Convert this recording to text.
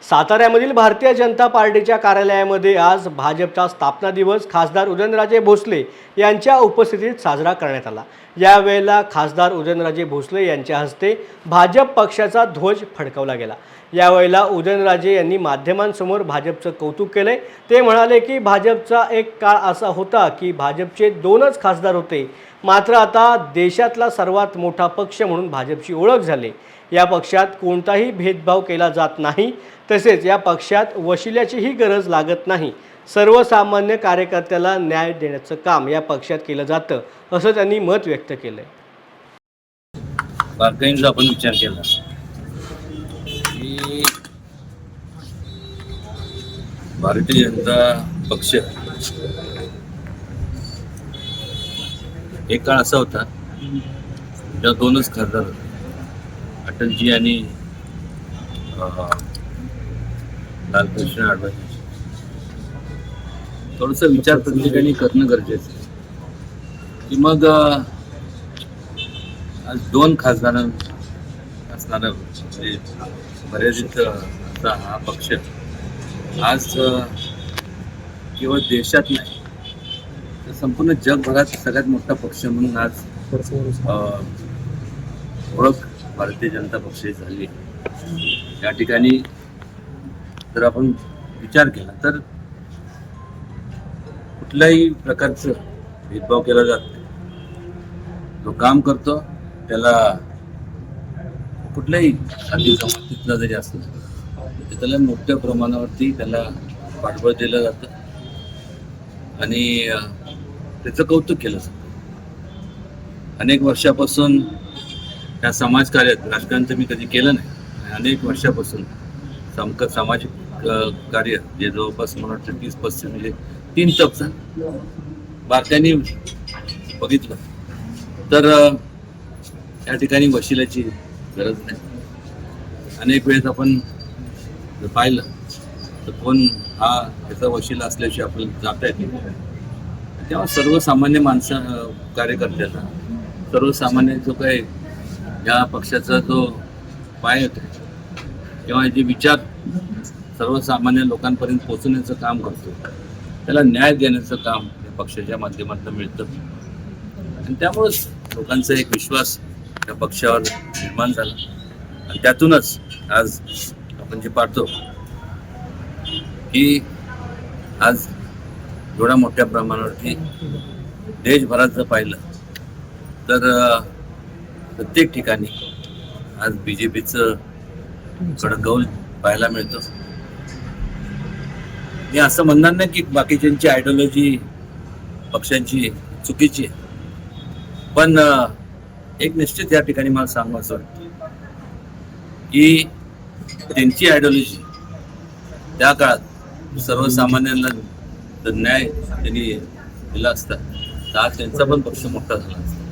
साताऱ्यामधील भारतीय जनता पार्टीच्या कार्यालयामध्ये आज भाजपचा स्थापना दिवस खासदार उदयनराजे भोसले यांच्या उपस्थितीत साजरा करण्यात आला। यावेळेला खासदार उदयनराजे भोसले यांच्या हस्ते भाजप पक्षाचा ध्वज फडकवला गेला। यावेळेला उदयनराजे यांनी माध्यमांसमोर भाजपचं कौतुक केले। ते म्हणाले की भाजपचा एक काळ असा होता की भाजपचे 2च खासदार होते, मात्र आता देशातला सर्वात मोठा पक्ष म्हणून भाजपची ओळख झाली। या पक्षात कोणताही भेदभाव केला जात नाही, तसेच या पक्षात वशिल्याचीही गरज लागत नाही। सर्वसामान्य कार्यकर्त्याला न्याय देण्याचं काम या पक्षात केलं जातं, असं त्यांनी मत व्यक्त केलंय। बारकाईंचा आपण विचार केला की भारतीय जनता पक्ष एक काळ असा होता जेव्हा 2च खासदार होते, अटलजी आणि लालकृष्ण अडवाणी। थोडंसं विचार प्रत्येकाने करणं गरजेचं आहे की मग आज 2 खासदार असणारा म्हणजे मर्यादित असा हा पक्ष आज केवळ देशात नाही तर संपूर्ण जगभरात सगळ्यात मोठा पक्ष म्हणून आज ओळख भारतीय जनता पक्षाची झाली। या ठिकाणी जर आपण विचार केला तर कुठल्याही प्रकारचं भेदभाव केला जात नाही। जो काम करतो त्याला कुठल्याही जाती जमातीतला जरी असला तर त्याला मोठ्या प्रमाणावरती त्याला पाठबळ दिलं जातं आणि त्याचं कौतुक केलं जातं। अनेक वर्षापासून त्या समाजकार्यात राजकारण तर मी कधी केलं नाही, अनेक वर्षापासून सामाजिक कार्य जे जवळपास मला वाटतं 30-35 म्हणजे 3 तपचा बारकाईने बघितलं तर या ठिकाणी वशिल्याची गरज नाही। अनेक वेळेस आपण जर पाहिलं तर कोण हा याचा वशिला असल्याशिवाय आपल्याला जाता येत नाही। तेव्हा सर्वसामान्य कार्यकर्त्याला सर्वसामान्य जो काही या पक्षाचा जो पाय होतो किंवा जे विचार सर्वसामान्य लोकांपर्यंत पोहोचवण्याचं काम करतो त्याला न्याय देण्याचं काम या पक्षाच्या माध्यमातून मिळतं आणि त्यामुळेच लोकांचा एक विश्वास या पक्षावर निर्माण झाला आणि त्यातूनच आज आपण जे पाहतो की आज एवढ्या मोठ्या प्रमाणावरती देशभरात जर पाहिलं तर प्रत्येक ठिकाणी आज BJPचं कडकौल पाहायला मिळतं। मी असं म्हणणार नाही की बाकीच्यांची आयडिओलॉजी पक्षांची चुकीची आहे, पण एक निश्चित या ठिकाणी मला सांगू असं वाटतं की त्यांची आयडिओलॉजी त्या काळात सर्वसामान्यांना जर न्याय त्यांनी दिला असता तर आज त्यांचा पण पक्ष मोठा झाला असता।